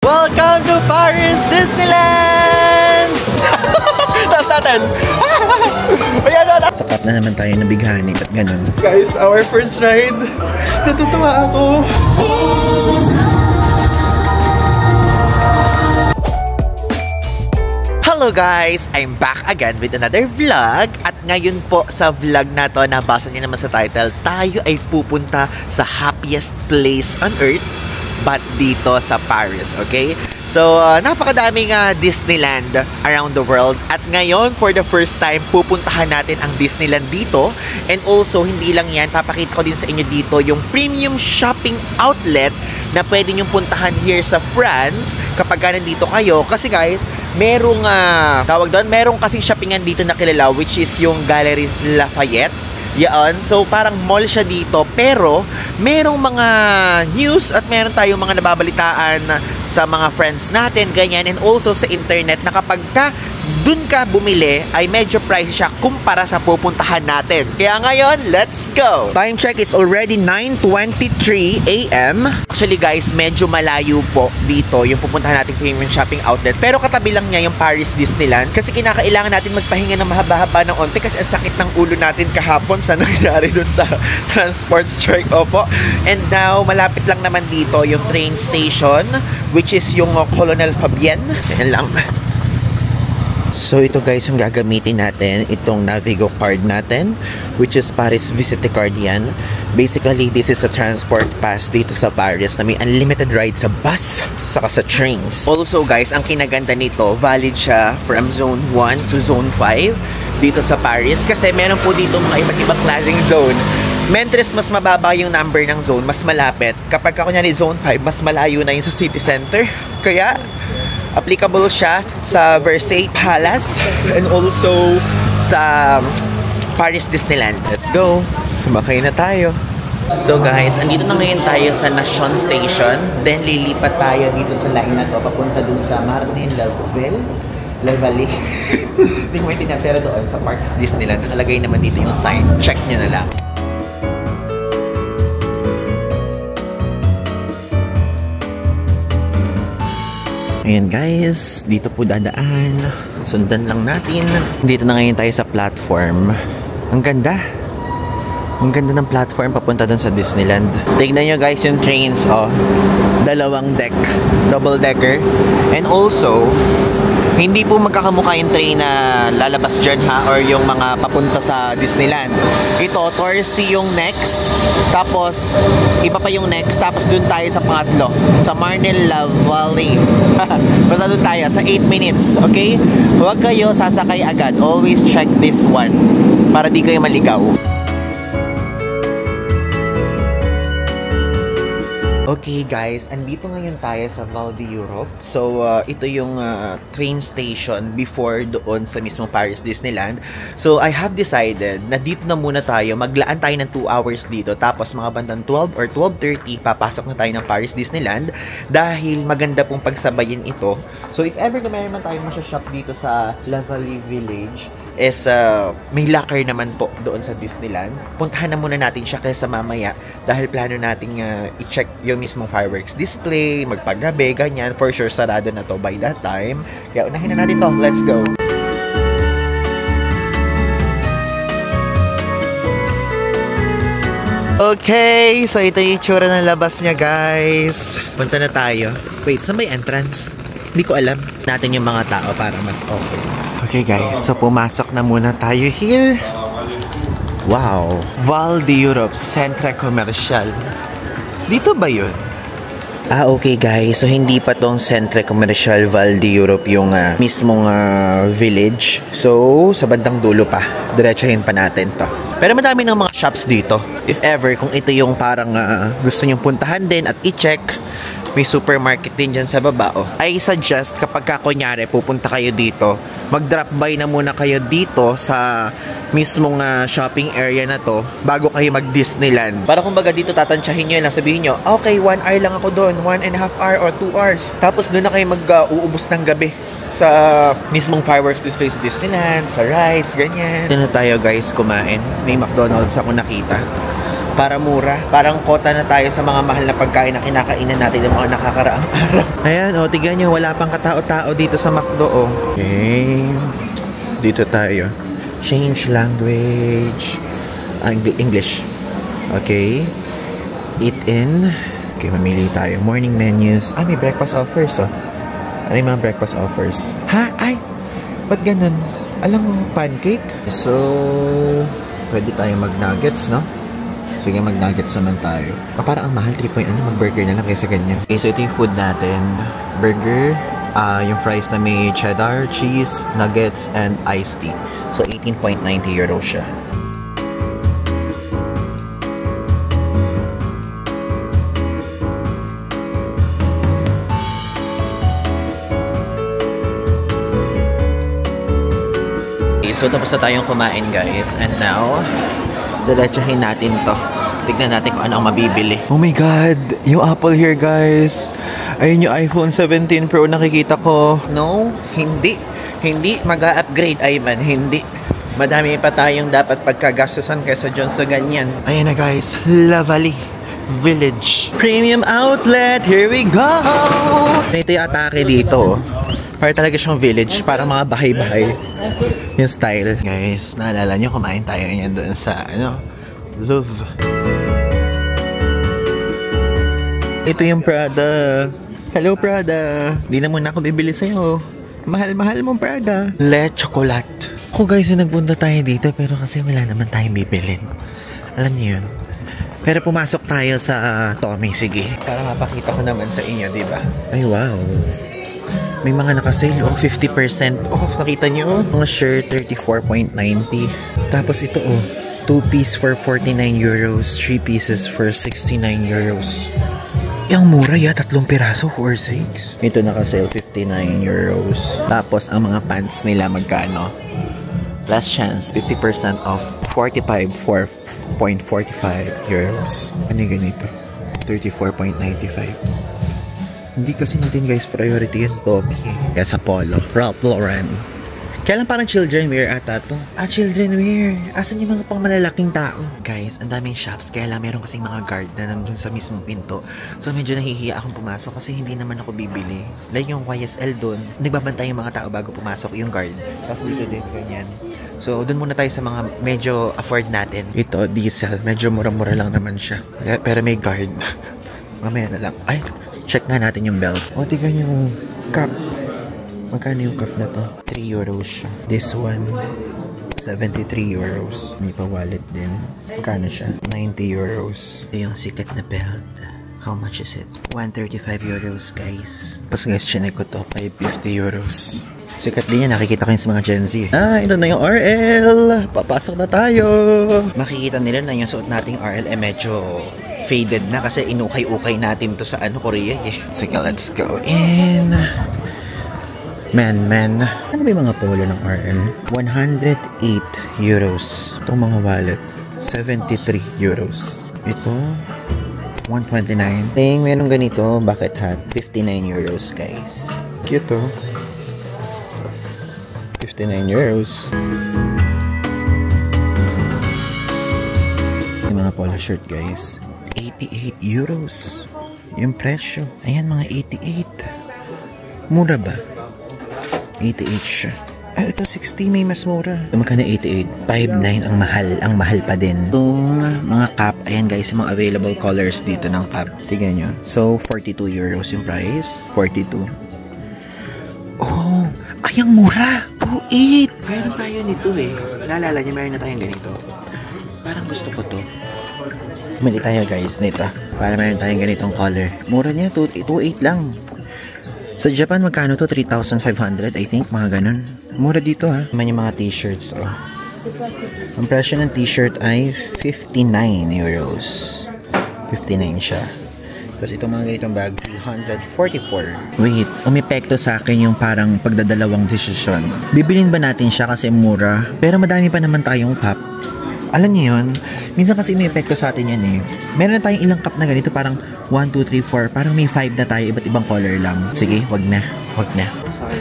Welcome to Paris Disneyland! Taas natin! Sapat na naman tayo nabighani at ganun. Guys, our first ride. Natutuwa ako. Hello guys! I'm back again with another vlog. At ngayon po sa vlog na to, nabasa niyo naman sa title, tayo ay pupunta sa happiest place on earth, but dito sa Paris, okay? So, napakadaming Disneyland around the world. At ngayon, for the first time, pupuntahan natin ang Disneyland dito. And also, hindi lang yan, papakita ko din sa inyo dito yung premium shopping outlet na pwede nyong puntahan here sa France kapag nandito kayo. Kasi guys, merong, tawag doon, merong kasing shoppingan dito na kilala, which is yung Galeries Lafayette. Yan. So, parang mall siya dito. Pero, merong mga news at meron tayong mga nababalitaan sa mga friends natin, ganyan. And also sa internet na kapag dun ka bumili, ay medyo pricey siya kumpara sa pupuntahan natin. Kaya ngayon, let's go! Time check, it's already 9:23 AM. Actually guys, medyo malayo po dito yung pupuntahan nating premium shopping outlet. Pero katabi lang niya yung Paris Disneyland. Kasi kinakailangan natin magpahinga ng mahaba-haba ng onte kasi ang sakit ng ulo natin kahapon sa nangyari dun sa transport strike. Opo. And now, malapit lang naman dito yung train station, which is yung Colonel Fabienne. Yan lang. So ito guys yung gagamitin natin, itong Navigo card natin, which is Paris Visite card yan. Basically, this is a transport pass dito sa Paris na may unlimited ride sa bus saka sa trains. Also guys, ang kinaganda nito, valid siya from Zone 1 to Zone 5 dito sa Paris kasi meron po dito mga iba't ibang klaseng zone. Mentres mas mababa yung number ng zone, mas malapit. Kapag kunyari Zone 5, mas malayo na yun sa city center. Kaya applicable siya sa Versailles Palace and also sa Paris Disneyland. Let's go! Sumakay na tayo. So guys, andito na ngayon tayo sa Nation Station. Then lilipat tayo dito sa line na to papunta dun sa La Vallée. Hindi ko maintindihan, pero doon sa Paris Disneyland nakalagay naman dito yung sign. Check nyo na lang. Ayan guys, dito po dadaan. Sundan lang natin. Dito na ngayon tayo sa platform. Ang ganda. Ang ganda ng platform papunta dun sa Disneyland. Tignan nyo guys yung trains, oh. Dalawang deck. Double decker. And also, hindi po magkakamukha yung train na lalabas dyan ha, or yung mga papunta sa Disneyland. Ito, Torcy yung next. Tapos, iba pa yung next. Tapos dun tayo sa pangatlo. Sa Marne-la Vallée. Basta dun tayo, sa 8 minutes. Okay? Huwag kayo sasakay agad. Always check this one. Para di kayo maligaw. Okay guys, andito ngayon tayo sa Val d'Europe. So, ito yung train station before doon sa mismo Paris Disneyland. So, I have decided na dito na muna tayo. Maglaan tayo ng 2 hours dito. Tapos, mga bandang 12 or 12:30, papasok na tayo ng Paris Disneyland. Dahil maganda pong pagsabayin ito. So, if ever na mayroon tayo masya-shop dito sa La Vallée Village, is may locker naman po doon sa Disneyland. Puntahan na muna natin siya kaysa mamaya dahil plano nating i-check yung mismong fireworks display, magpagabi, ganyan. For sure, sarado na to by that time. Kaya unahin na natin to. Let's go! Okay, so ito yung itsura ng labas niya guys. Punta na tayo. Wait, saan ba yung entrance? Hindi ko alam. Natin yung mga tao para mas okay. Okay guys, so pumasok na muna tayo here. Wow! Val d'Europe, Centre Commercial. Dito ba yun? Okay guys, so hindi pa tong Centre Commercial Val d'Europe yung mismong village. So, sa bandang dulo pa. Diretsahin pa natin to. Pero madami ng mga shops dito. If ever, kung ito yung parang gusto nyong puntahan din at i-check, may supermarket din dyan sa baba. Oh. I suggest kapag kunyari pupunta kayo dito, mag-drop by na muna kayo dito sa mismong shopping area na to bago kayo mag-Disneyland. Para kumbaga dito tatansyahin nyo lang, sabihin nyo, okay, 1 hour lang ako doon, 1.5 hour or 2 hours. Tapos doon na kayo mag-uubos ng gabi sa mismong fireworks display sa Disneyland, sa rides, ganyan. Doon na tayo guys kumain. May McDonald's ako nakita. para mura. Parang kota na tayo sa mga mahal na pagkain na kinakainan natin ng mga nakakaraang araw. Ayan, o, tignan nyo, wala pang katao-tao dito sa McDo, o. Okay. Dito tayo. Change language. English. Okay. Eat in. Okay, mamili tayo. Morning menus. May breakfast offers, oh. Ano yung mga breakfast offers? Ha? Ay! Ba't ganun? Alam mo, pancake? So, pwede tayo mag-nuggets, no? Sige, mag-nuggets naman tayo. Parang ang mahal, 3 mag-burger na lang kaysa ganyan. Okay, so ito yung food natin. Burger, yung fries na may cheddar, cheese, nuggets, and iced tea. So, 18.90 euros siya. Okay, so tapos na tayong kumain, guys. And now, diretsahin natin to. Tignan natin kung ano ang mabibili. Oh my God! Yung Apple here, guys. Ayun yung iPhone 17 Pro nakikita ko. No, hindi. Hindi mag-a-upgrade, Ivan. Hindi. Madami pa tayong dapat pagkagastusan kaysa dyan sa ganyan. Ayan na, guys. Lavali Village Premium Outlet. Here we go! Ito yung atake dito. Para talaga siyang village. Parang mga bahay-bahay. Yung style. Guys, naalala nyo, kumain tayo yan doon sa, Louvre. Ito yung Prada. Hello, Prada. Di na muna ako bibili sa'yo. Mahal-mahal mong Prada. Le Chocolate. Ako, guys, yung nagbunda tayo dito, pero kasi wala naman tayong bibilin. Alam niyo yun. Pero pumasok tayo sa Tommy, sige. Para mapakita ko naman sa inyo, di ba? Ay, wow. May mga nakasale, 50% off. Nakita nyo? Mga shirt, 34.90. Tapos ito, 2 piece for 49 euros. 3 pieces for 69 euros. Ang mura ya, 3 piraso or 6. Ito nakasale, 59 euros. Tapos, ang mga pants nila magkano? Last chance, 50% off. 45 for 0.45 euros. Ano yung ganito? 34.95. Hindi kasi natin, guys, priority yung Tommy. Kaya sa Polo. Ralph Lauren. Kaya lang parang children wear ata to. Children wear. Asan yung mga pang malalaking tao? Guys, ang daming shops. Kaya lang meron kasing mga guard na nandun sa mismong pinto. So medyo nahihiya akong pumasok kasi hindi naman ako bibili. Like yung YSL dun, nagbabantay yung mga tao bago pumasok yung guard. Tapos dito din, ganyan. So, dun muna tayo sa mga medyo afford natin. Ito, diesel. Medyo mura-mura lang naman siya. Pero may guard. Mamaya na lang. Ay, check nga natin yung belt. Tignan yung cup. Magkano yung cup na to? 3 euros siya. This one, 73 euros. May pa-wallet din. Magkano siya? 90 euros. Ito yung sikat na belt. How much is it? 135 euros, guys. Tapos guys, chinek ko to. 550 euros. Sikat din yan. Nakikita ko yun sa mga Gen Z. Ito na yung RL. Papasok na tayo. Makikita nila na yung suot nating RL medyo faded na kasi inukay-ukay natin to sa Korea eh. Sige, let's go in. Men. Ano ba yung mga polo ng RL? 108 euros. Itong mga wallet, 73 euros. Ito, 129. Meron ganito, bucket hat, 59 euros, guys. Cute to. 59 euros. Yung mga polo shirt, guys. 88 euros. Yung presyo. Ayan, mga 88. Mura ba? 88 siya. Ito 60, may mas mura. Magkano 88? 5.9 ang mahal. Ang mahal pa din. Itong mga cap, ayan guys, yung mga available colors dito ng cap. Tignan nyo. So, 42 euros yung price. 42. Oh, ay, ang mura. 28. Meron tayo nito eh. Naalala niyo, meron na tayong ganito. Parang gusto ko to. Mali tayo guys nito. Para meron tayong ganitong color. Mura niya, 28 lang. Sa Japan, magkano to? 3,500, I think. Mga ganun. Mura dito, ha? Naman yung mga t-shirts, oh. Ang presyo ng t-shirt ay 59 euros. 59 siya. Tapos itong mga ganitong bag, 344. Wait, umepekto sa akin yung parang pagdadalawang desisyon. Bibilin ba natin siya kasi mura? Pero madami pa naman tayong cup. Alam niyo yun? Minsan kasi may epekto sa atin yan eh. Meron na tayong ilang cup na ganito, parang 1, 2, 3, 4. Parang may 5 na tayo, iba't ibang color lang. Sige, wag na. Wag na. Sorry.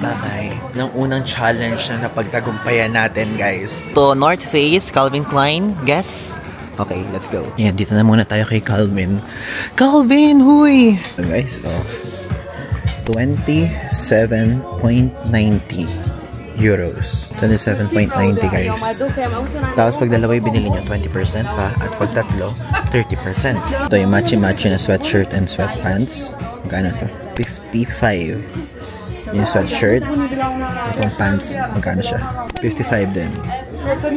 Bye-bye. Nang unang challenge na napagtagumpayan natin, guys. To North Face, Calvin Klein. Guess? Okay, let's go. Yan, dito na muna tayo kay Calvin. Calvin, huy! So guys, 27.90 euros. 27.90 guys. Tapos pag dalawa'y binili nyo, 20% pa. At pag tatlo, 30%. Ito yung matchy-matchy na sweatshirt and sweatpants. Magkano to? 55. Yung sweatshirt. Itong pants, magkano siya? 55 din.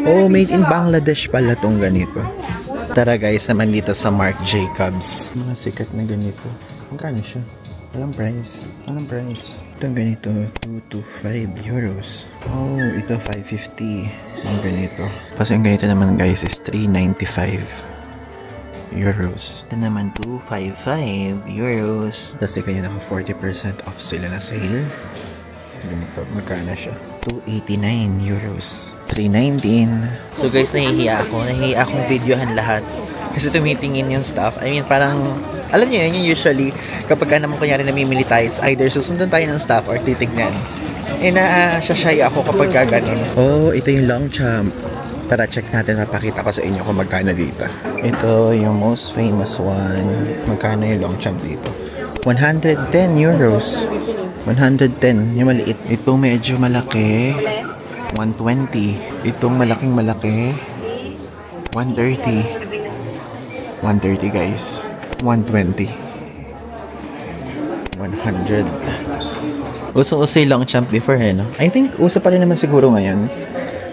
Oh, made in Bangladesh pala tong ganito. Tara guys, naman dito sa Marc Jacobs. Mga sikat na ganito. Magkano siya? Walang price. Walang price. Itong ganito, 225 euros. Oh, ito 550. Yung ganito. Tapos yung ganito naman guys is 395 euros. Ito naman 255 euros. Tapos di kayo naka 40% off sila na sale. Ganito, magkano siya? 289 euros. 319. So guys, nahihiya ako. Nahihiya akong videohan lahat. Kasi tumitingin yung stuff. I mean, parang, alam niyo yun, yung usually, kapag naman kunyari namimili tayo, it's either susundan tayo ng stuff or titignan. Eh, na-shy ako kapag gano'n. Oh, ito yung Longchamp. Tara, check natin. Napakita ko sa inyo kung magkano dito. Ito yung most famous one. Magkano yung Longchamp dito? 110 euros. 110. Yung maliit. Ito medyo malaki. 120. Itong malaking malaki. 130. 130 guys. 120. 100. Uso-uso yung Longchamp before no? I think uso pa rin naman siguro ngayon.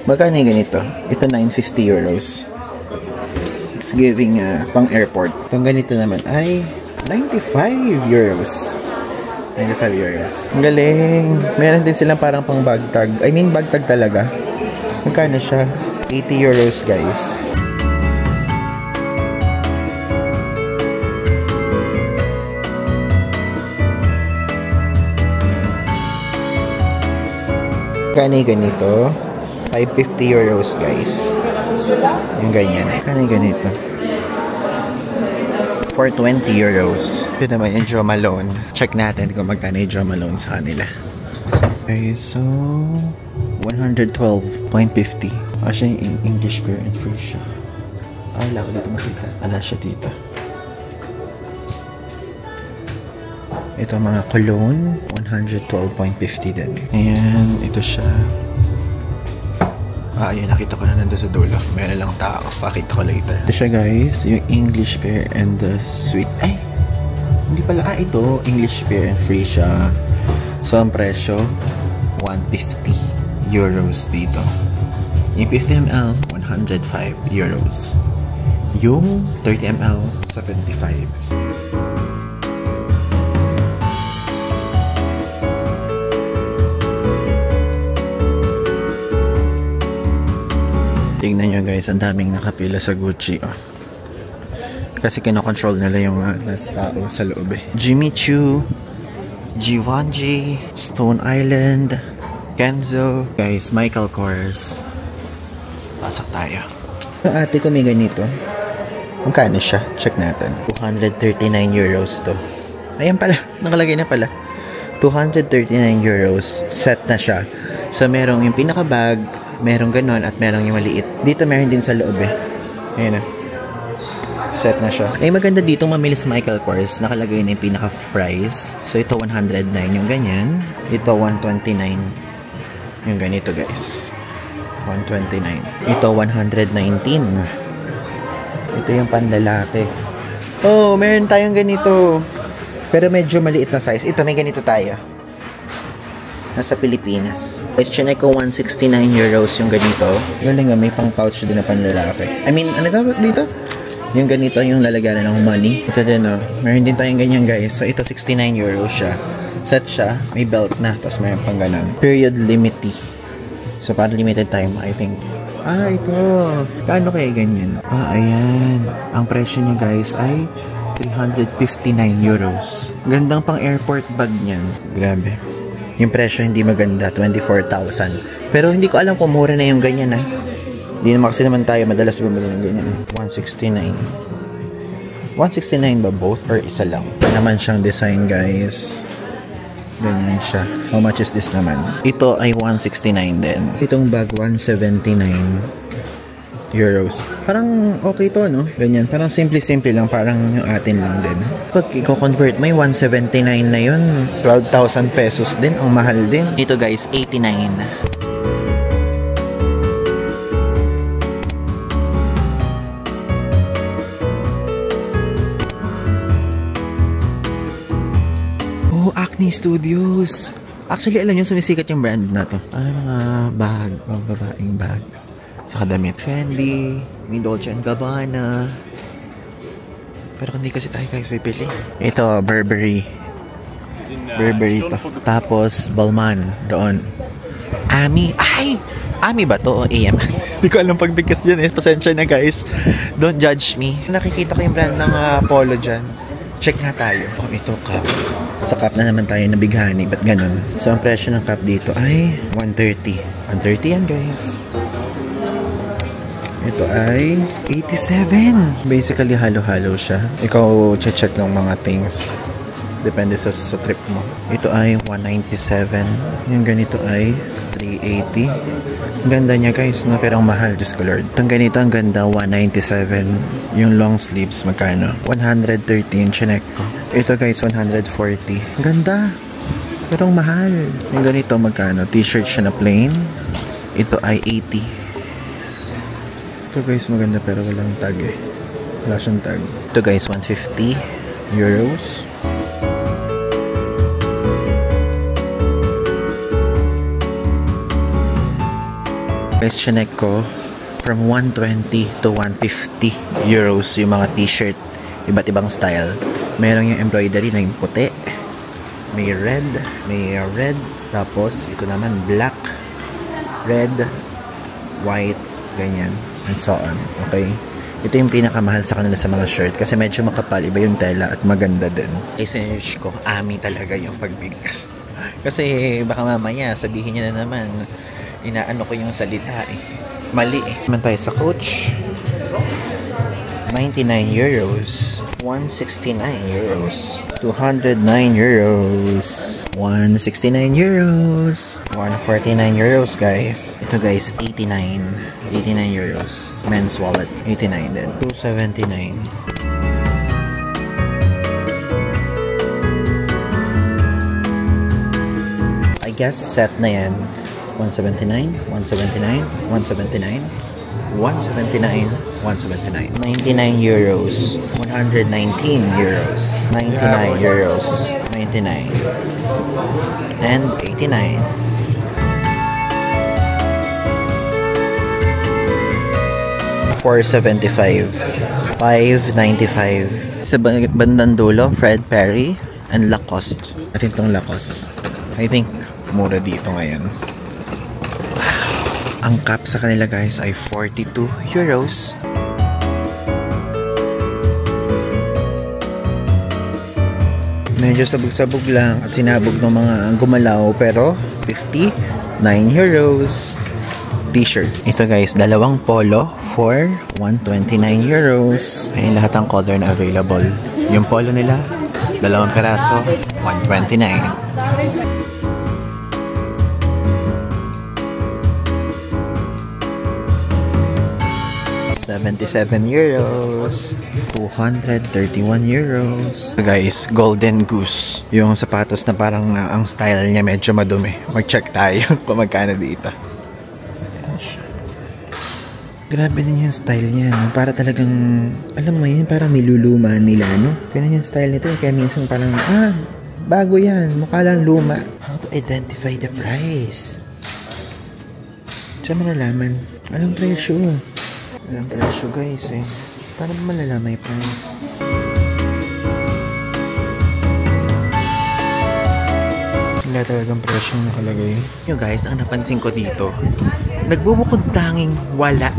Magkano yung ganito? Ito 950 euros. It's giving pang airport. Itong ganito naman ay 95 euros. 95 euros. Ang galing. Meron din silang parang pang bag tag. I mean bag tag talaga. Magkano siya? 80 euros guys. Magkano yung ganito? 550 euros guys. Yung ganyan. Magkano yung ganito? 420 euros. Ito naman yung Jo Malone. Check natin kung magkano yung Jo Malone sa kanila. Okay, so 112.50. Siya yung English beer and free siya. Wala ko dito makita. Wala siya dito. Ito mga cologne, 112.50 din. Ayan, ito siya. Ayun, nakita ko na nandun sa dulo. Meron lang tao. Pakita ko later. Ito siya guys, yung English beer and the sweet. Ay! Hindi pala. Ito, English beer and free siya. So, ang presyo, 150 euros dito. Yung 50 ml, 105 euros. Yung 30 ml, 75. Tingnan nyo guys, ang daming nakapila sa Gucci. Oh. Kasi kinokontrol nila yung nasa tao sa loob eh. Jimmy Choo, Givenchy, Stone Island, Kenzo. Guys, Michael Kors. Pasok tayo. So, ate ko may ganito. Magkano siya? Check natin. 239 euros to. Ayan pala, nakalagay na pala. 239 euros. Set na siya. So, merong yung pinaka-bag, merong ganon at merong yung maliit. Dito meron din sa loob eh. Ayan na. Set na siya. Ay maganda dito mamili sa Michael Kors. Nakalagay na yung pinaka-price. So ito 109 yung ganyan. Ito 129. Yung ganito guys. 129. Ito 119. Ito yung panlalaki. Oh, meron tayong ganito. Pero medyo maliit na size. Ito may ganito tayo. Nasa Pilipinas. Question ko 169 euros yung ganito. Galing nga, may pang pouch din na panlalaki. I mean, ano dapat dito? Yung ganito yung lalaganan ng money. Ito din oh. Meron din tayong ganyan guys. So ito 69 euros siya. Set siya. May belt na. Tapos mayroon pang ganun. Period limity. So para limited time I think. Ito. Kaano kaya ganyan? Ayan. Ang presyo niya guys ay 359 euros. Gandang pang airport bag niyan. Grabe. Yung presyo hindi maganda, 24,000. Pero hindi ko alam kung mura na yung ganyan ha. Hindi naman kasi naman tayo madalas bumili ng ganyan. 169. 169 ba both or isa lang? Ito naman siyang design guys. Ganyan siya. How much is this naman? Ito ay 169 din. Itong bag 179. euros. Parang okay to, no? Ganyan. Parang simple-simple lang. Parang yung atin lang din. Pag i-convert mo, 179 na yun. 12,000 pesos din. Ang mahal din. Dito guys, 89. Acne Studios. Actually, alam nyo, sumisikat yung brand na to. Ay, mga bag, mga babaeng bag. Saka damit. Fendi, may Dolce & Gabbana. Pero hindi kasi tayo guys pipili. Ito, Burberry. Burberry to. Tapos, Balmain, doon. Ami. Ay! Ami ba to o AM? Hindi ko alam pagbigkas dyan eh. Pasensya na guys. Don't judge me. Nakikita ko yung brand ng Polo dyan. Check nga tayo. Oh, ito, cup. Sa cup na naman tayo nabighani. Ba't ganun? So, ang presyo ng cup dito ay 130. 130 yan, guys. Ito ay 87. Basically, halo-halo siya. Ikaw, check ng mga things. Depende sa trip mo. Ito ay 197. Yung ganito ay 380. Ang ganda niya guys, no? Pero ang mahal, Diyos ko Lord. Itong ganito, ang ganda, 197. Yung long sleeves, magkano? 113, chinek ko. Ito guys, 140. Ang ganda. Pero ang mahal. Yung ganito, magkano? T-shirt siya na plain. Ito ay 80. Ito guys, maganda pero walang tag eh. Wala siyang tag. Ito guys, 150 euros. Guys, chinek ko from 120 to 150 euros yung mga t-shirt. Iba't ibang style. Meron yung embroidery na yung puti. May red. Tapos, ito naman black, red, white, ganyan, and so on. Okay? Ito yung pinakamahal sa kanila sa mga shirt kasi medyo makapal. Iba yung tela at maganda din. I-search ko, Ami talaga yung pagbigkas. Kasi baka mamaya sabihin niya na naman inaano ko yung salita eh. Mali eh. Naman tayo sa Coach. 99 euros. 169 euros. 209 euros. 169 euros. 149 euros guys. Ito guys, 89. 89 euros. Men's wallet. 89 din. 279. I guess set na yan. 179, 179, 179, 179, 179. 99 euros. 119 euros. 99 euros. 99. And 89. $475. $595. Sa bandang dulo, Fred Perry and Lacoste. At itong Lacoste. I think mura dito ngayon. Ang cap sa kanila guys ay 42 euros. Medyo sabog-sabog lang at sinabog ng mga gumalaw pero 59 euros. T-shirt. Ito guys, dalawang polo for 129 euros. Ayun lahat ang color na available. Yung polo nila, dalawang peraso, 129. 77 euros. 231 euros. So guys, Golden Goose. Yung sapatos na parang ang style niya medyo madumi. Mag-check tayo kung magkano dito. Grabe din yung style niya. No? Para talagang, alam mo yun, parang niluluma nila, no? Kaya yung style nito. Kaya minsan parang, bago yan. Mukha lang luma. How to identify the price? Saan mo nalaman? Anong presyo? Walang presyo guys eh. Paano ba malalaman yung price? Wala talagang presyo nakalagay. Yung guys, ang napansin ko dito, nagbubukod tanging wala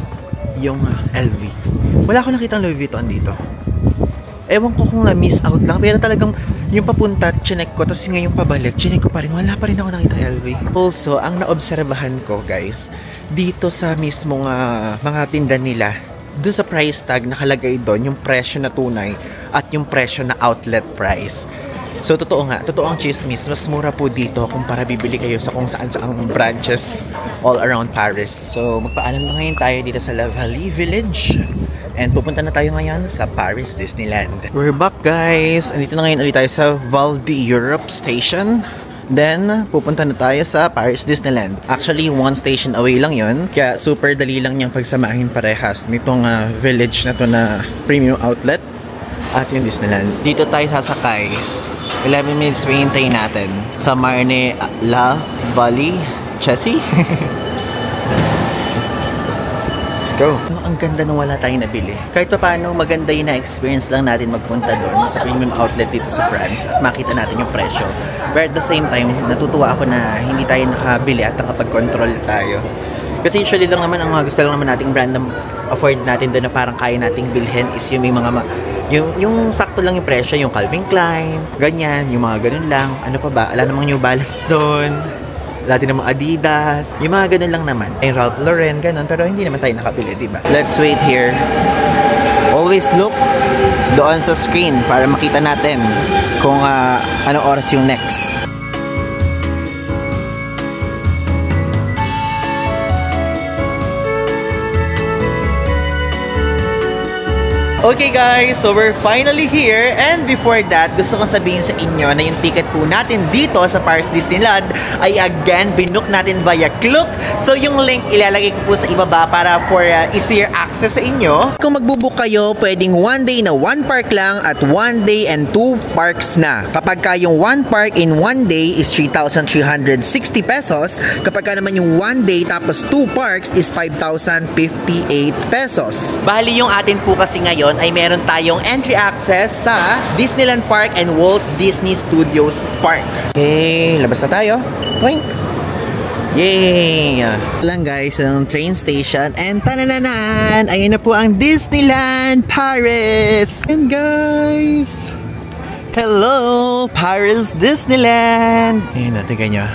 yung LV. Wala akong nakitang Louis Vuitton dito. Ewan ko kung na-miss out lang. Pero talagang yung papunta, chinek ko. Tapos ngayong pabalik, chinek ko pa rin. Wala pa rin ako nakita LV. Also, ang naobserbahan ko guys, dito sa mismong mga tinda nila, doon sa price tag nakalagay doon yung presyo na tunay at yung presyo na outlet price. So, totoo nga. Totoo ang chismis. Mas mura po dito kung para bibili kayo sa kung saan saang branches all around Paris. So, magpaalam na ngayon tayo dito sa La Vallée Village. And pupunta na tayo ngayon sa Paris Disneyland. We're back, guys. Andito na ngayon ulit tayo sa Val d'Europe Station. Then, pupunta na tayo sa Paris Disneyland. Actually, one station away lang yon. Kaya super dali lang niyang pagsamahin parehas nitong village na to na premium outlet at yung Disneyland. Dito tayo sasakay. 11 minutes hintayin natin sa Marne La Vallée Chessy. Go. So, ang ganda nung wala tayong nabili. Kahit pa paano, maganda yung na-experience lang natin magpunta doon sa premium outlet dito sa France at makita natin yung presyo. But at the same time, natutuwa ako na hindi tayo nakabili at nakapag-control tayo. Kasi usually lang naman, ang gusto lang naman nating brand na afford natin doon na parang kaya nating bilhin is yung may mga yung sakto lang yung presyo, yung Calvin Klein, ganyan, yung mga ganun lang. Ano pa ba? Wala namang New Balance doon. Wala din namang Adidas. Yung mga ganun lang naman. Ay, Ralph Lauren, ganun. Pero hindi naman tayo nakapili, diba? Let's wait here. Always look doon sa screen para makita natin kung anong oras yung next. Okay guys, so we're finally here, and before that, gusto kong sabihin sa inyo na yung ticket po natin dito sa Paris Disneyland ay again binook natin via Klook. So yung link ilalagay ko po sa ibaba para for easier access sa inyo. Kung magbubook kayo, pwedeng 1 day na 1 park lang at 1 day and 2 parks na. Kapag ka yung 1 park in 1 day is 3,360 pesos, kapag ka naman yung 1 day tapos 2 parks is 5,058 pesos. Bali yung atin po kasi ngayon ay meron tayong entry access sa Disneyland Park and Walt Disney Studios Park. Okay, labas na tayo. Twink! Yay! Lang guys, ang train station and tanananan! Ayun na po ang Disneyland Paris! And guys! Hello! Paris Disneyland! Ayun na, tignan nyo.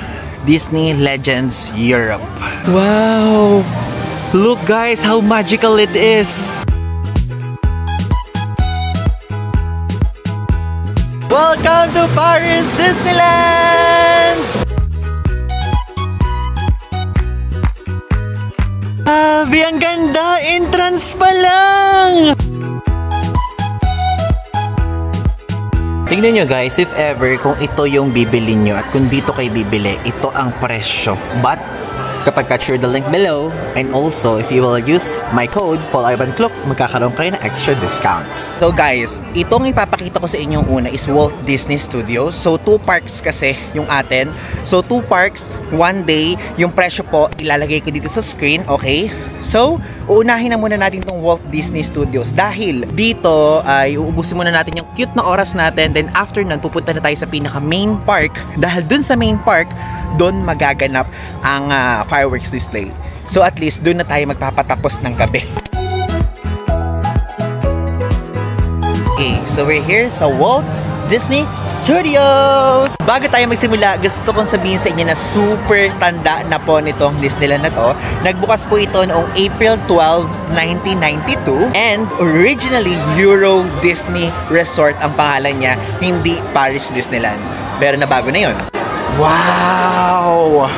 Disney Legends Europe. Wow! Look guys, how magical it is! Welcome to Paris Disneyland! Abi, ang ganda! Entrance pa lang! Tingnan nyo guys, if ever, kung ito yung bibili nyo at kung dito kayo bibili, ito ang presyo. But, kapag capture the link below, and also if you will use my code PaulIvanClook, magkakaroon kayo ng extra discounts. So guys, itong ipapakita ko sa inyong una is Walt Disney Studios. So 2 parks kasi yung atin. So 2 parks, 1 day. Yung presyo po ilalagay ko dito sa screen, okay? So uunahin na muna natin tong Walt Disney Studios dahil dito ay uubusin muna natin yung cute na oras natin. Then after nun, pupunta na tayo sa pinaka main park dahil dun sa main park doon magaganap ang fireworks display. So at least doon na tayo magpapatapos ng gabi. Okay, so we're here sa Walt Disney Studios! Bago tayo magsimula, gusto kong sabihin sa inyo na super tanda na po nitong Disneyland na to. Nagbukas po ito noong April 12, 1992 and originally Euro Disney Resort ang pangalan niya, hindi Paris Disneyland. Pero nabago na yun. Wow!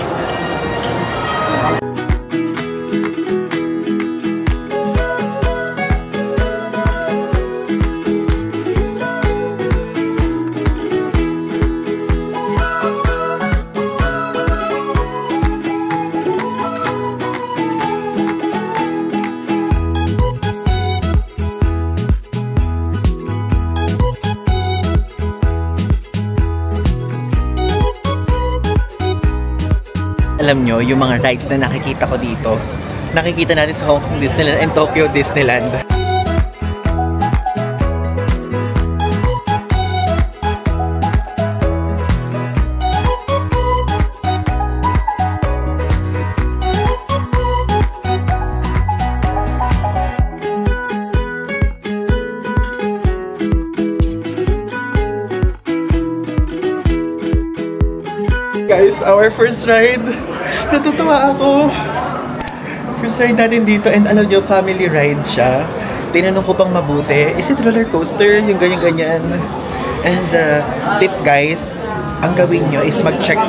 Alam nyo, yung mga rides na nakikita ko dito, nakikita natin sa Hong Kong Disneyland and Tokyo Disneyland. Guys, our first ride. Natutuwa ako. First ride natin dito and alam nyo, family ride siya. Tinanong ko pang mabuti, is it roller coaster? Yung ganyan-ganyan. And tip guys, ang gawin nyo is mag-check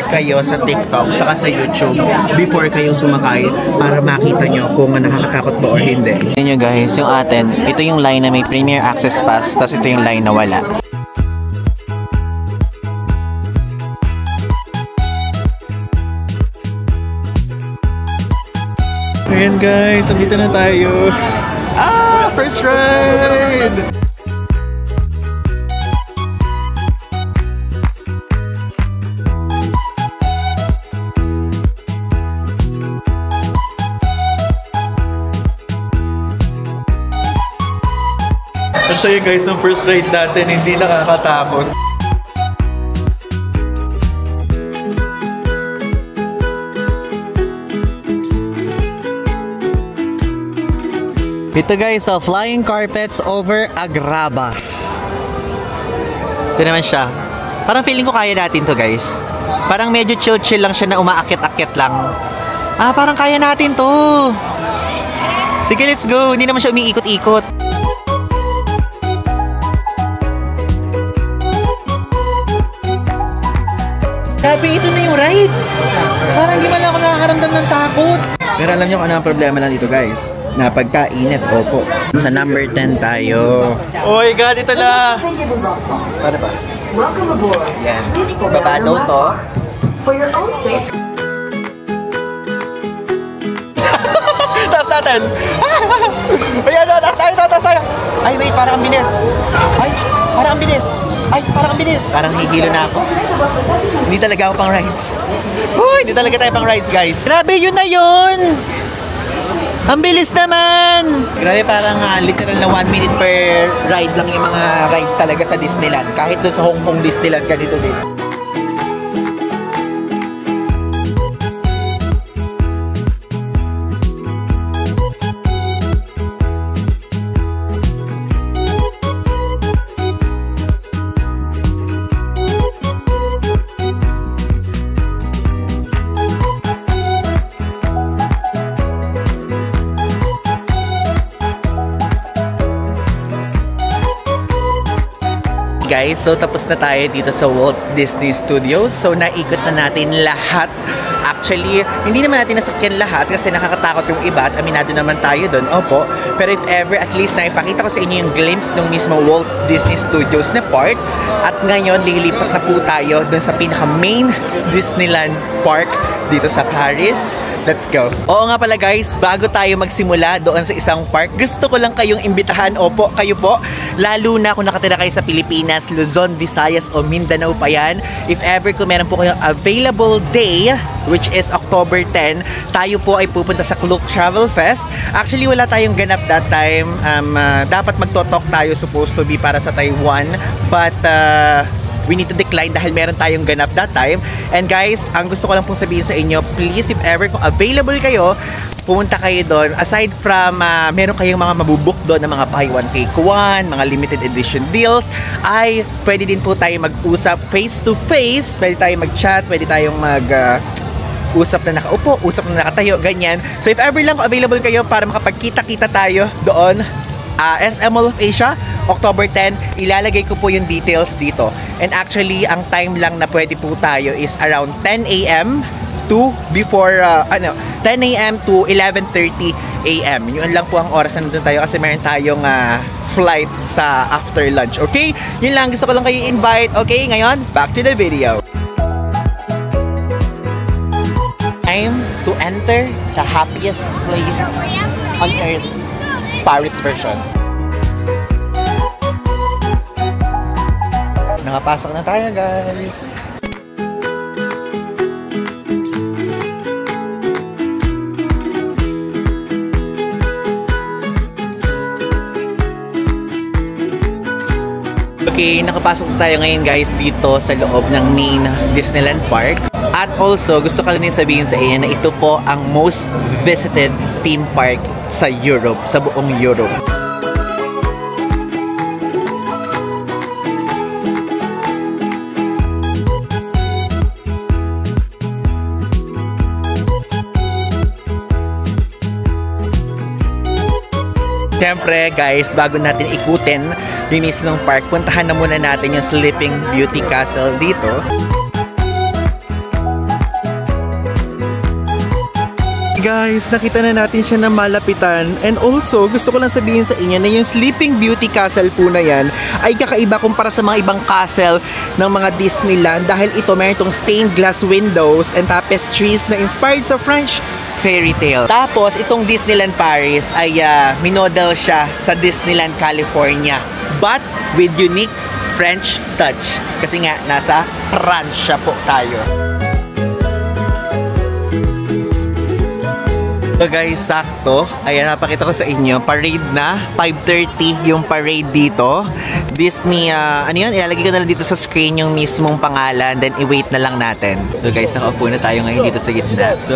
kayo sa TikTok saka sa YouTube before kayo sumakay para makita nyo kung nakakatakot ba or hindi. Yun nyo guys, yung atin, ito yung line na may Premier Access Pass, tapos ito yung line na wala. Ayan guys, andito na tayo. First ride! Ang saya guys ng first ride natin, hindi nakakatakot. Ito guys, so flying carpets over Agrabah. Ito naman siya. Parang feeling ko kaya natin to guys. Parang medyo chill-chill lang siya na umaakit-akit lang. Parang kaya natin to. Sige, let's go. Hindi naman siya umiikot-ikot. Grabe, ito na yung ride. Parang hindi man lang ako nakakaramdam ng takot. Pero alam nyo kung ano ang problema lang dito guys? Na pagkainit, opo. Sa number 10 tayo. Oh my God, ito na. Para ba? Welcome aboard. Yan. Please go Baba daw to. for your own safety. Taas natin. Ayan, taas tayo. Ay, wait, parang ang bilis. Ay, parang ang bilis. Parang hihilo na ako. Hindi talaga ako pang rides. Hindi talaga tayo pang rides, guys. Grabe, yun na yun. Ang bilis naman! Grabe, parang literal na 1 minute per ride lang yung mga rides talaga sa Disneyland. Kahit doon sa Hong Kong Disneyland, ganito din. Guys, so tapos na tayo dito sa Walt Disney Studios. So naikot na natin lahat. Actually, hindi naman natin nasakyan lahat kasi nakakatakot yung iba at aminado naman tayo doon. Opo. Pero if ever, at least naipakita ko sa inyo yung glimpse ng mismo Walt Disney Studios na part. At ngayon, lilipat na po tayo doon sa pinaka-main Disneyland Park dito sa Paris. Let's go. Oo nga pala guys, bago tayo magsimula doon sa isang park, gusto ko lang kayong imbitahan, opo, kayo po, lalo na kung nakatira kayo sa Pilipinas, Luzon, Visayas o Mindanao pa yan. If ever kung meron po kayong available day, which is October 10, tayo po ay pupunta sa Klook Travel Fest. Actually, wala tayong ganap that time. Dapat magtotalk tayo, supposed to be para sa Taiwan, but we need to decline dahil meron tayong ganap that time. And guys, ang gusto ko lang pong sabihin sa inyo, please, if ever kung available kayo, pumunta kayo doon. Aside from meron kayong mga mabubuk doon ng mga buy one take one, mga limited edition deals, ay pwede din po tayo mag-usap face to face, pwede tayong mag-chat, pwede tayong usap na nakaupo, usap na nakatayo, ganyan. So if ever lang available kayo para makapagkita-kita tayo doon, SM Mall of Asia, October 10, ilalagay ko po yung details dito. And actually, ang time lang na pwede po tayo is around 10 a.m. to 10 a.m. to 11:30 a.m. Yun lang po ang oras na nandun tayo kasi meron tayong flight sa after lunch. Okay? Yun lang, gusto ko lang kayo invite. Okay, ngayon, back to the video. Time to enter the happiest place on earth. Paris version. Nakapasok na tayo, guys. Okay, nakapasok na tayo ngayon guys dito sa loob ng main Disneyland Park. At also, gusto ko lang din sabihin sa inyo na ito po ang most visited theme park sa Europe, sa buong Europe. Siyempre guys, bago natin ikutin yung mismong park, puntahan na muna natin yung Sleeping Beauty Castle dito. Guys, nakita na natin siya na malapitan. And also, gusto ko lang sabihin sa inyo na yung Sleeping Beauty Castle po na yan ay kakaiba kumpara sa mga ibang castle ng mga Disneyland dahil ito meron itong stained glass windows and tapestries na inspired sa French fairy tale. Tapos, itong Disneyland Paris ay minodel siya sa Disneyland California but with unique French touch. Kasi nga, nasa Pransya po tayo. So guys, sakto. Ayan, napakita ko sa inyo. Parade na. 5:30 yung parade dito. Disney, ano yun? Ilalagay ko na lang dito sa screen yung mismong pangalan. Then, i-wait na lang natin. So guys, nakaupo na tayo ngayon dito sa gitna. So,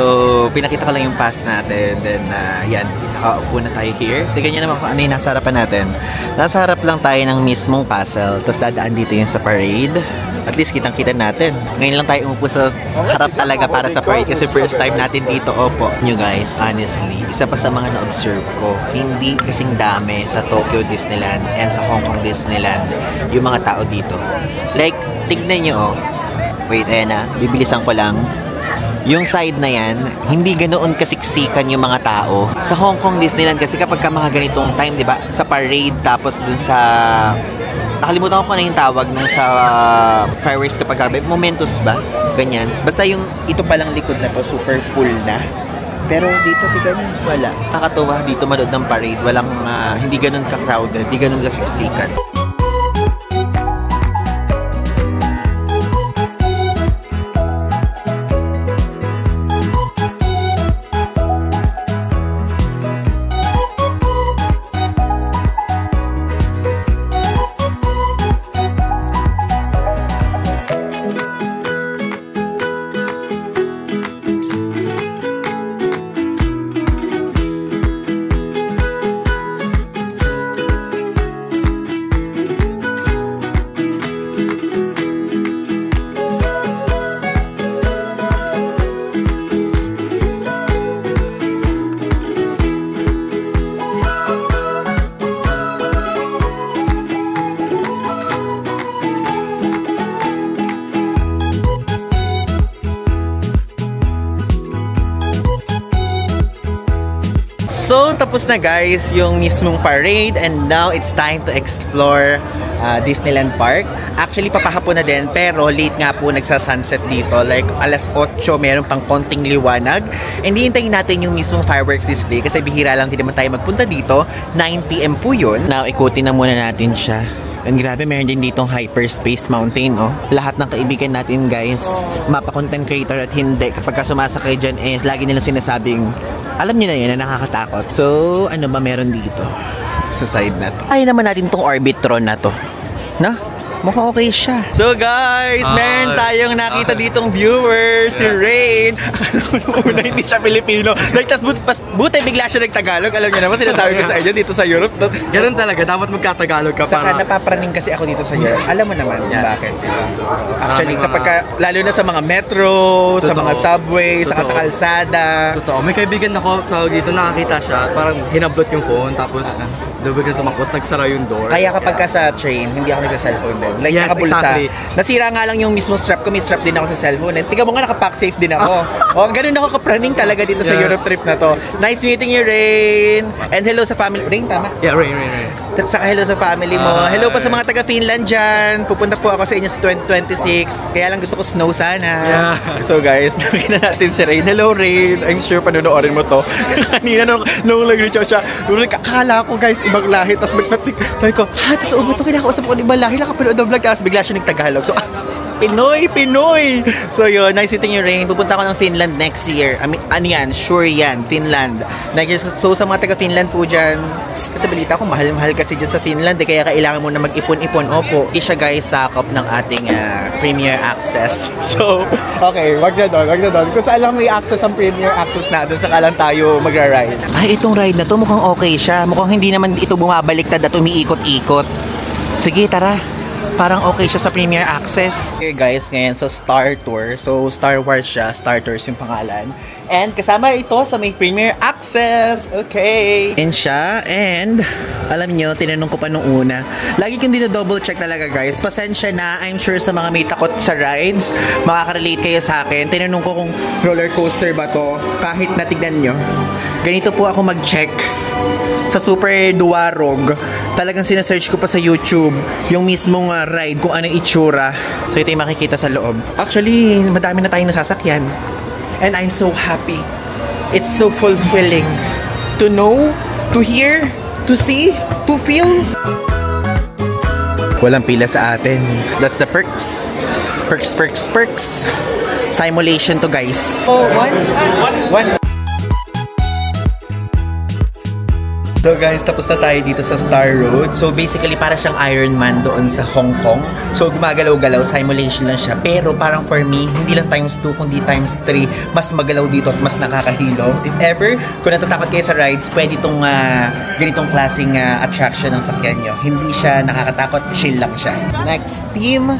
pinakita ko lang yung pass natin. Then, yan. Nakaupo na tayo here. Tignan nyo naman kung ano yung nasa harapan natin. Nasa harap lang tayo ng mismong castle. Tapos, dadaan dito yung sa parade. At least kitang-kita natin. Ngayon lang tayo umupo sa harap talaga para sa parade kasi first time natin dito. Opo. Nyo guys, honestly, isa pa sa mga na-observe ko, hindi kasing dami sa Tokyo Disneyland and sa Hong Kong Disneyland yung mga tao dito. Like, tignan nyo, wait, ayan na, bibilisan ko lang. Yung side na yan, hindi ganoon kasiksikan yung mga tao. Sa Hong Kong Disneyland kasi kapag ka mga ganitong time, di ba, sa parade tapos dun sa... Nakalimutan ko na yung tawag nung sa fireworks kapag gabi. Momentos ba? Ganyan. Basta yung ito palang likod na to, super full na. Pero dito, tignan nyo, wala. Nakakatuwa dito manood ng parade. Walang, hindi ganun ka-crowded, hindi ganun kasiksikan. So, tapos na guys yung mismong parade and now it's time to explore Disneyland Park. Actually, papahapon na din pero late nga po nagsa-sunset dito. Like, alas 8 meron pang konting liwanag. And hihintayin natin yung mismong fireworks display kasi bihira lang din naman tayo magpunta dito. 9 PM po yun. Now, ikutin na muna natin siya. And grabe, meron din ditong Hyperspace Mountain, oh. Lahat ng kaibigan natin, guys, mapa-content creator at hindi. Kapag sumasakay dyan, lagi nilang sinasabing, alam nyo na yun, na nakakatakot. So, ano ba meron dito? Sa side na to. Ay naman natin tong Orbitron na to. Na? Mukhang okay siya. So guys, meron tayong nakita ditong viewers, si Rain. Akala ko una hindi siya Pilipino. Like, tas buti bigla siya nagtagalog. Alam niyo naman, sinasabi ko sa inyo dito sa Europe. Ganun talaga, dapat magkatagalog ka para. Saka napapraning kasi ako dito sa Europe. Alam mo naman bakit. Actually, kapag lalo na sa mga metro, sa mga subway, sa kalsada. Totoo. May kaibigan ako dito, nakakita siya, parang hinablot yung phone, tapos lubog na tumakos, nagsara yung door. Kaya kapag ka sa train, hindi ako nagsa-cellphone din. Like, yes, nakabulsa. Exactly. Nasira nga lang yung mismo strap ko. May strap din ako sa cellphone. And tingnan mo nga, nakapack safe din ako. Ganun ako kapraning talaga dito sa Europe trip na to. Nice meeting you, Rain. And hello sa family. Rain, tama? Yeah, Rain. Saka hello sa family mo. Hello pa sa mga taga-Finland dyan. Pupunta po ako sa inyo sa 2026. Kaya lang gusto ko snow sana. Yeah. So guys, nakita natin si Rain. Hello, Rain. I'm sure panonoodin mo to. Kanina nung nag-reach out siya, akala ko guys, ibang lahi. Tapos magpatik. Sabi ko, totoo ba ito? Kinakausap ko ibang lahi. Nakapanood ng vlog. Tapos bigla siya nagtagalog. So, Pinoy! So yun, nice meeting you, Rain. Pupunta ako ng Finland next year. I mean, ano yan? Sure yan, Finland. So sa mga taga-Finland po dyan, kasi balita ko, mahal-mahal kasi dyan sa Finland. Kaya kailangan mo na mag-ipon-ipon. Opo, hindi siya guys sakop ng ating Premier Access. So, okay, wag na doon. Kung saan lang may access ang Premier Access natin, saka lang tayo magra-ride. Ay, itong ride na to, mukhang okay siya. Mukhang hindi naman ito bumabaliktad at umiikot-ikot. Sige, tara. parang okay siya sa Premier Access. Here guys, ngayon sa Star Tour. So, Star Wars siya. Star Tours yung pangalan. And kasama ito sa may Premier Access. Okay. And siya. And, alam nyo, tinanong ko pa nung una. Lagi kong dito double check talaga guys. Pasensya na. I'm sure sa mga may takot sa rides, makaka-relate kayo sa akin. Tinanong ko kung roller coaster ba to. Kahit natignan nyo. Ganito po ako mag-check sa Super Duarog. Talagang sinesearch ko pa sa YouTube yung mismong ride kung ano itsura. So ito yung makikita sa loob. Actually, madami na tayong nasasakyan. And I'm so happy. It's so fulfilling to know, to hear, to see, to feel. Walang pila sa atin. That's the perks. Perks, perks, perks. Simulation to guys. Oh, one. So guys, tapos na tayo dito sa Star Road. So basically, para siyang Iron Man doon sa Hong Kong. So gumagalaw-galaw, simulation lang siya. Pero parang for me, hindi lang times 2, kundi times 3. Mas magalaw dito at mas nakakahilo. If ever, kung natatakot kayo sa rides, pwede itong ganitong klaseng attraction ng sakyan nyo. Hindi siya nakakatakot, chill lang siya. Next team.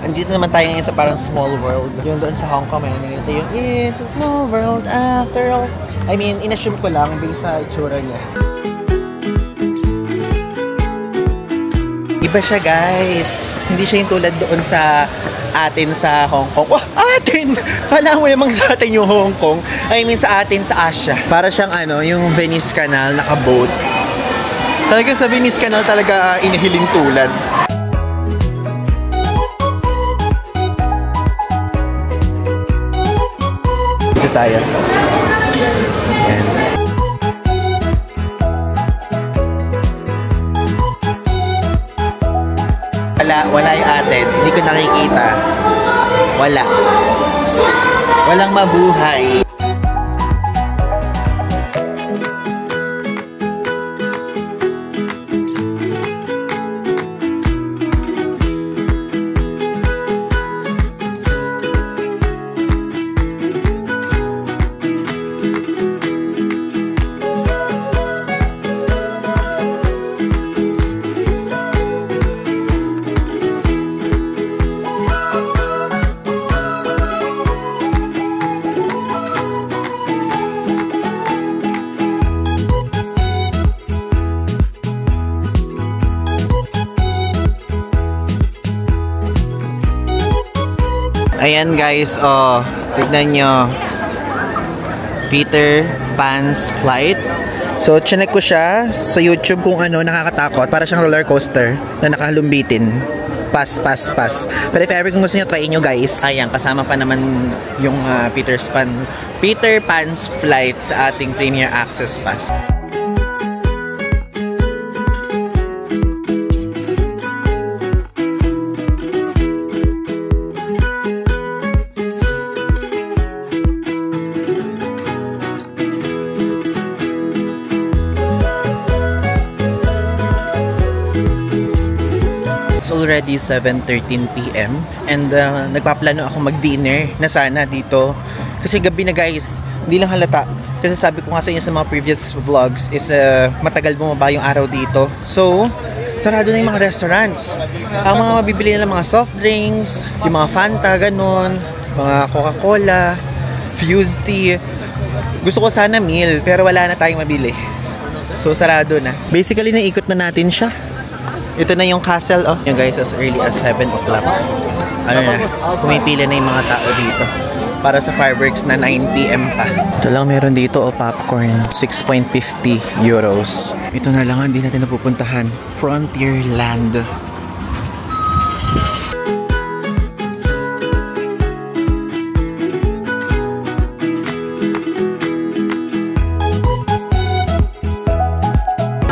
Andito naman tayo ngayon sa parang small world. Yung doon sa Hong Kong, may nangyayari yung it's a small world after all. I mean, inassume ko lang based sa itsura niya. Iba siya guys. Hindi siya yung tulad doon sa atin sa Hong Kong. Oh, atin! Kala mo namang sa atin yung Hong Kong. I mean sa atin sa Asia. Para siyang yung Venice Canal, naka-boat. Talaga sa Venice Canal talaga inihiling tulad. Dito tayo. Ayan. Wala yung atin. Hindi ko nakikita. Wala. Walang mabuhay. Ayan guys, oh, tignan nyo. Peter Pan's Flight. So, chinek ko siya sa YouTube kung ano, nakakatakot. Para siyang roller coaster na nakahalumbitin. Pass. Pero if ever kung gusto nyo, try nyo guys. Ayan, kasama pa naman yung Peter Pan's Flight sa ating Premier Access Pass. Already 7:13 PM and nagpaplano ako mag-dinner na sana dito kasi gabi na guys, hindi lang halata kasi sabi ko nga sa inyo sa mga previous vlogs is matagal bumaba yung araw dito, so sarado na yung mga restaurants. Ang mga mabibili na mga soft drinks, yung mga Fanta, ganun, mga Coca-Cola, Fuse tea. Gusto ko sana meal pero wala na tayong mabili, so sarado na. Basically naikot na natin siya. Ito na yung castle, oh. Yung guys, as early as 7 o'clock. Ano na, pumipila na yung mga tao dito. Para sa fireworks na 9 PM pa. Ito lang meron dito, oh, popcorn. 6.50 euros. Ito na lang, hindi natin napupuntahan. Frontierland.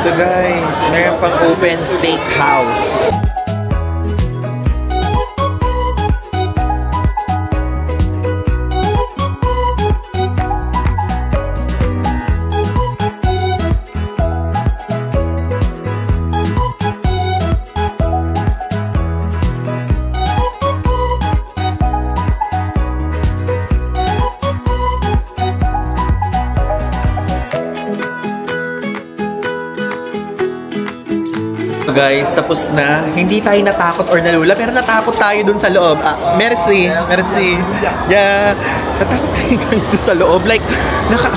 Ito guys, meron pang open steakhouse. guys, tapos na. Hindi tayo natakot or nalula, pero natakot tayo dun sa loob. Merci. Yeah. Natakot tayo guys dun sa loob. Like,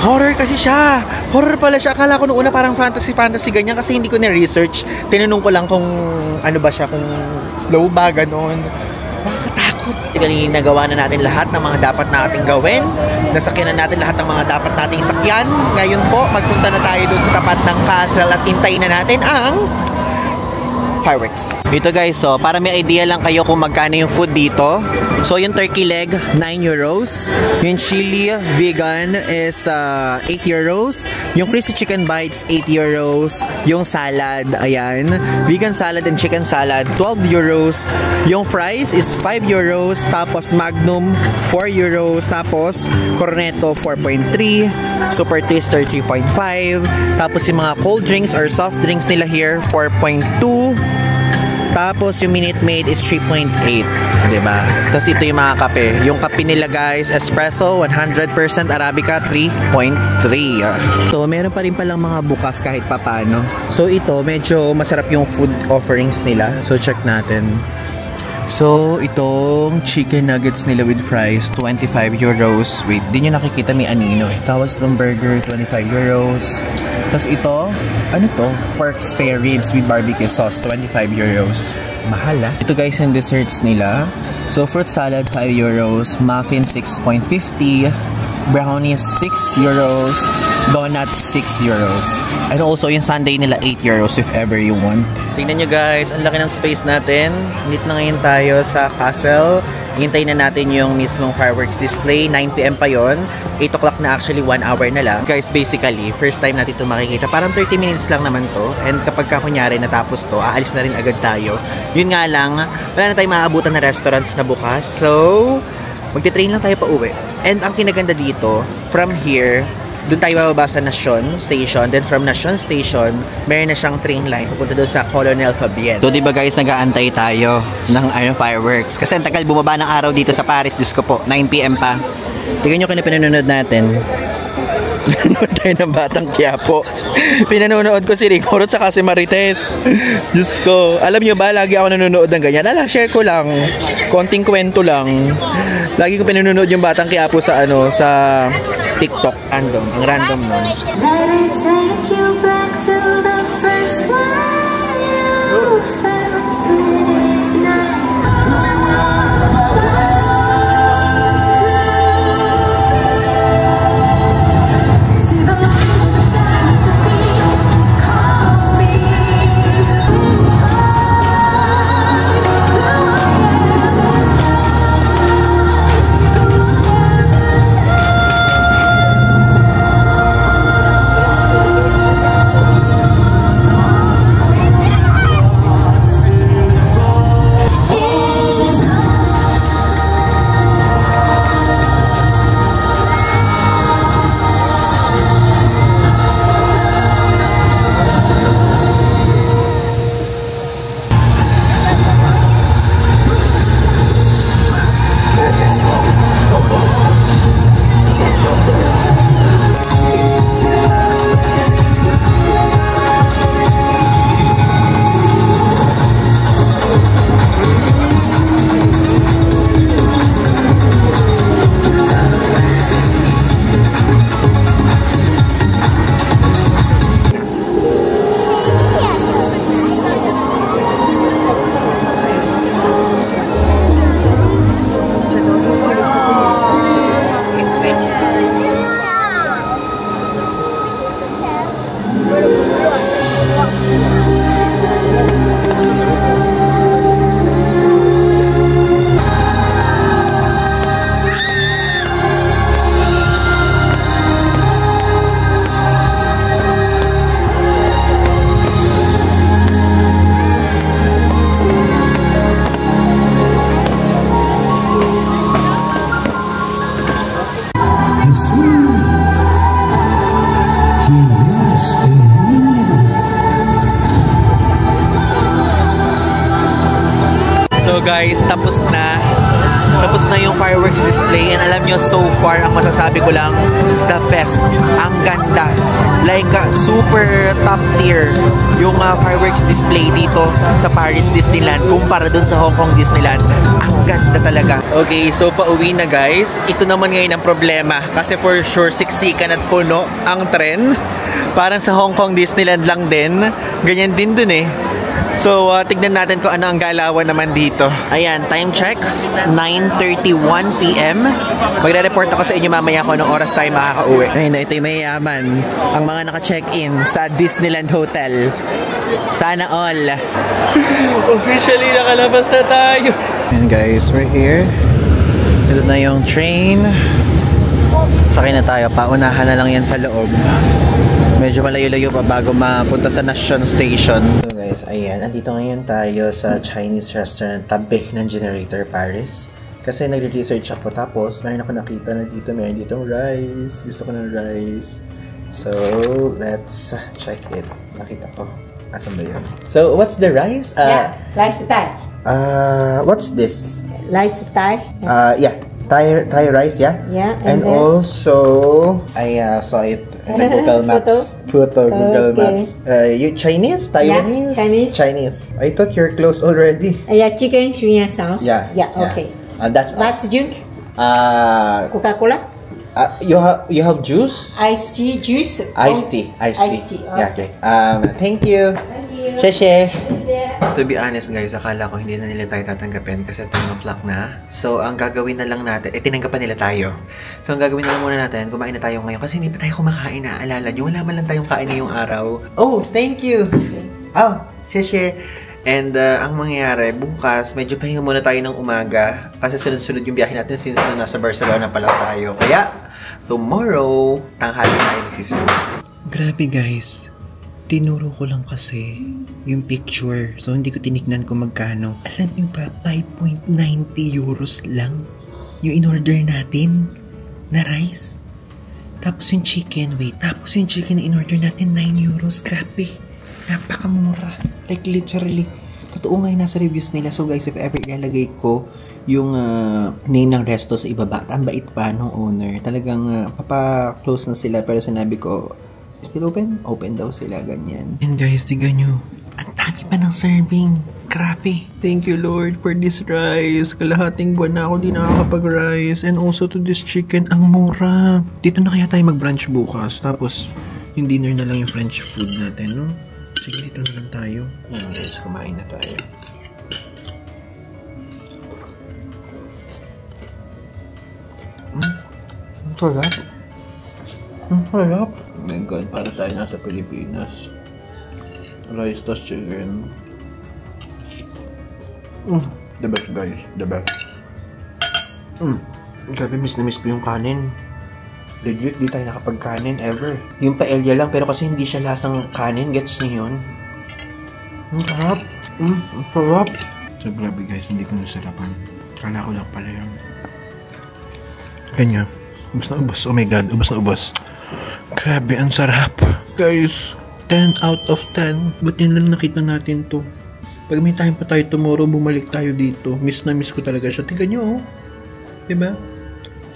horror kasi siya. Horror pala siya. Akala ko nung una parang fantasy ganyan kasi hindi ko na-research. Tinanong ko lang kung ano ba siya, kung slow ba, ganon. Nakakatakot. Kanina nagawa na natin lahat ng mga dapat nating gawin. Nasakyan na natin lahat ng mga dapat nating sakyan. Ngayon po, magpunta na tayo dun sa tapat ng castle at hintayin na natin ang fireworks. Ito guys, so para may idea lang kayo kung magkano yung food dito. So yung turkey leg, 9 euros. Yung chili vegan is 8 euros. Yung crispy chicken bites, 8 euros. Yung salad, ayan. Vegan salad and chicken salad, 12 euros. Yung fries is 5 euros. Tapos magnum, 4 euros. Tapos cornetto, 4.3. Super taster, 3.5. Tapos yung mga cold drinks or soft drinks nila here, 4.2. Tapos yung Minute Maid is 3.8, diba? Tapos ito yung mga kape. Yung kape nila guys, espresso 100% Arabica 3.3. So meron pa rin palang mga bukas kahit papano. So ito medyo masarap yung food offerings nila. So check natin. So itong chicken nuggets nila with fries 25 euros. Wait, di nyo nakikita may anino eh. Tapos itong burger 25 euros. Tapos ito, ano to? Pork spare ribs with barbecue sauce, 25 euros. Mahal ah. Ito guys yung desserts nila. So fruit salad, 5 euros. Muffin, 6.50. Brownies, 6 euros. Donuts, 6 euros. And also yung sundae nila, 8 euros if ever you want. Tingnan nyo guys, ang laki ng space natin. Nit na ngayon tayo sa castle. Hintayin na natin yung mismong fireworks display. 9 PM pa yon. 8 o'clock na actually, 1 hour na lang. Guys, basically, first time natin ito makikita. Parang 30 minutes lang naman to. And kapag kunyari natapos to, aalis na rin agad tayo. Yun nga lang, wala na tayong maaabutan na restaurants na bukas. So, magti-train lang tayo pa uwi. And ang kinaganda dito, from here, doon tayo bababa sa Nation Station. Then from Nation Station, meron na siyang train line pupunta doon sa Colonel Fabien. So diba guys, nag-aantay tayo ng fireworks. Kasi ang tagal bumaba ng araw dito sa Paris. Diyos ko po, 9 PM pa. Tignan nyo kung pinanonood natin. Pinanood tayo ng Batang Quiapo. Pinanonood ko si Rico at saka si Marites. Diyos ko. Alam nyo ba, lagi ako nanonood ng ganyan. Share ko lang. Konting kwento lang. Lagi ko pinanonood yung Batang Quiapo sa sa TikTok. Random. Ang random nun. Let it take you back to the first time you felt it now. See the light of the stars, the sea calls me So guys, tapos na yung fireworks fireworks display. And alam nyo, so far, ang masasabi ko lang, the best. Ang ganda. Like, super top tier yung fireworks display dito sa Paris Disneyland kumpara dun sa Hong Kong Disneyland. Ang ganda talaga. Okay, so pauwi na guys. Ito naman ngayon ang problema. Kasi for sure, siksikan at puno ang tren. Parang sa Hong Kong Disneyland lang din. Ganyan din dun eh. So, tignan natin kung ano ang galawan naman dito. Ayan, time check. 9:31 PM. Magre-report ako sa inyo mamaya kung anong oras tayo makakauwi. Ayun na, ito yung mayayaman. Ang mga naka-check-in sa Disneyland Hotel. Sana all. Officially, nakalabas na tayo. And guys, we're here. Ito na yung train. Sakay na tayo. Paunahan na lang yan sa loob. Medyo malayo-layo pa bago mapunta sa Nation Station. So guys, ayan. Andito ngayon tayo sa Chinese restaurant tabi ng Generator Paris. Kasi nagre-research ako. Tapos, mayroon ako nakita na dito. Mayroon ditong rice. Gusto ko ng rice. So, let's check it. Nakita ko. Asan ba yun? So, what's the rice? Rice Thai. What's this? Rice Thai. Yeah. Thai rice, yeah? Yeah. And also, I saw it in the Google Maps. Google Maps. You Chinese? Taiwanese? Yeah, Chinese. I thought you're close already. Yeah, chicken sweet sauce. Yeah. Yeah, okay. That's Let's drink. Coca-Cola. You have juice? Iced tea juice. Iced tea. Yeah, okay. Thank you. Thank you. Sheshe. To be honest guys, akala ko hindi na nila tayo tatanggapin kasi 10 o'clock na. So, ang gagawin na lang natin, tinanggapan nila tayo. So, ang gagawin na lang muna natin, kumain na tayo ngayon kasi hindi pa tayo kumakain na. Alala nyo, wala man lang tayong kain ngayong araw. Oh, thank you! Oh, sheshe. And ang mangyayari, bukas, medyo pahinga muna tayo ng umaga kasi sunod-sunod yung biyahe natin since na nasa Barcelona pala tayo. Kaya, tomorrow, tanghali tayo magsisimula. Grabe guys. Tinuro ko lang kasi yung picture. So, hindi ko tinignan kung magkano. Alam niyo ba, 5.90 euros lang yung in-order natin na rice. Tapos yung chicken, tapos yung chicken na in-order natin, 9 euros. Grabe. Napakamura. Like, literally. Totoo nga yung nasa reviews nila. So, guys, if ever ilalagay ko yung name ng resto sa ibaba, ang bait pa ng owner. Talagang papa-close na sila. Pero sinabi ko, still open? Open daw sila, ganyan. And guys, tignan nyo. Ang dami pa ng serving. Grabe. Thank you, Lord, for this rice. Kalahating buwan na ako di nakakapag-rice. And also to this chicken. Ang mura. Dito na kaya tayo mag-brunch bukas. Tapos, yung dinner na lang yung French food natin, no? Sige, dito na lang tayo. Ayan guys, kumain na tayo. Ang sarap. Ang sarap. Oh my God, para tayo nasa Pilipinas. Rice tas chicken. The best guys, the best. Grabe, miss na miss ko yung kanin. Legit, di tayo nakapag-kanin ever. Yung paella lang, pero kasi hindi siya lasang kanin. Gets niyo yun? Ang sarap. Ang sarap. So grabe guys, hindi ko nasarapan. Kala ko lang pala yun. Kanya, ubos na ubos. Oh my God, ubos na ubos. Grabe, ang sarap. Guys, 10 out of 10. Ba't yun lang nakita natin to? Pag may time pa tayo tomorrow, bumalik tayo dito. Miss na miss ko talaga siya. Tingnan nyo, oh. Diba?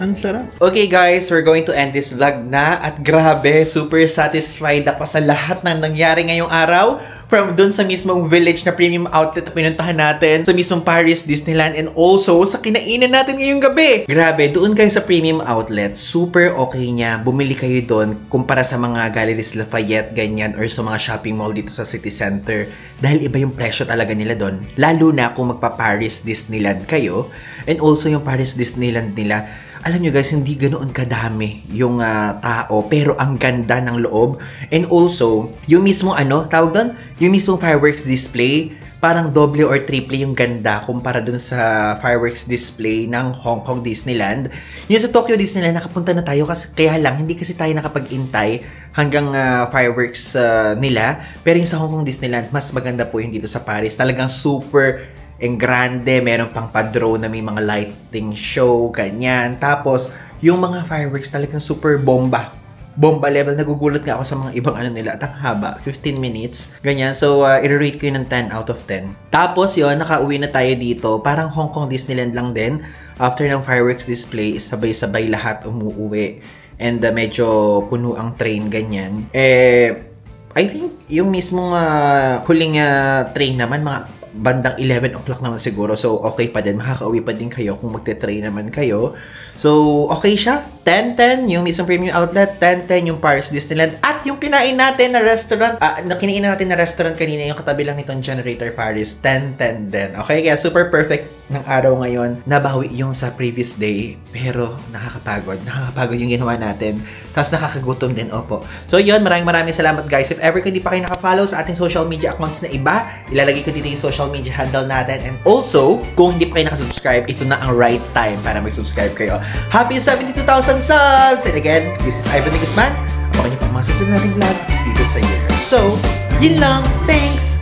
Ang sarap. Okay guys, we're going to end this vlog na. At grabe, super satisfied ako sa lahat ng nangyari ngayong araw. From dun sa mismong village na premium outlet na pinuntahan natin, sa mismong Paris Disneyland, and also sa kinainan natin ngayong gabi. Grabe, doon kayo sa premium outlet, super okay niya. Bumili kayo doon kumpara sa mga Galeries Lafayette, ganyan, or sa mga shopping mall dito sa City Center. Dahil iba yung presyo talaga nila doon. Lalo na kung magpa-Paris Disneyland kayo. And also yung Paris Disneyland nila, alam nyo guys, hindi ganoon kadami yung tao, pero ang ganda ng loob. And also, yung mismo tawag doon? Yung mismong fireworks display, parang doble or triple yung ganda kumpara dun sa fireworks display ng Hong Kong Disneyland. Yung sa Tokyo Disneyland, nakapunta na tayo kasi kaya lang, hindi kasi tayo nakapag-intay hanggang fireworks nila. Pero yung sa Hong Kong Disneyland, mas maganda po yung dito sa Paris. Talagang super and grande, meron pang pa-drone na may mga lighting show, ganyan. Tapos, yung mga fireworks talagang super bomba. Bomba level. Nagugulat nga ako sa mga ibang nila. At ang haba, 15 minutes. Ganyan. So, i-rate ko yun ng 10 out of 10. Tapos yun, nakauwi na tayo dito. Parang Hong Kong Disneyland lang din. after ng fireworks display, sabay-sabay lahat umuuwi. And medyo puno ang train, ganyan. I think yung mismong huling train naman, mga bandang 11 o'clock naman siguro. So, okay pa din. Makakauwi pa din kayo kung magte-train naman kayo. So, okay siya. 10-10 yung mismong premium outlet. 10-10 yung Paris Disneyland. At yung kinain natin na restaurant, kanina yung katabi lang nitong Generator Paris. 10-10 din. Okay? Kaya super perfect ng araw ngayon. Nabawi yung sa previous day. Pero nakakapagod. Nakakapagod yung ginawa natin. Tapos nakakagutom din, opo. So, yun. Maraming salamat, guys. If ever kung di pa kayo nakafollow sa ating social media accounts na iba, ilalagay ko dito yung social media handle natin. And also, kung hindi pa kayo nakasubscribe, ito na ang right time para mag-subscribe kayo. Happy 72,000 subs! And again, this is Ivan de Guzman. Abangan niyo pa ang mga susunod nating vlog dito sa year. So, yun lang. Thanks!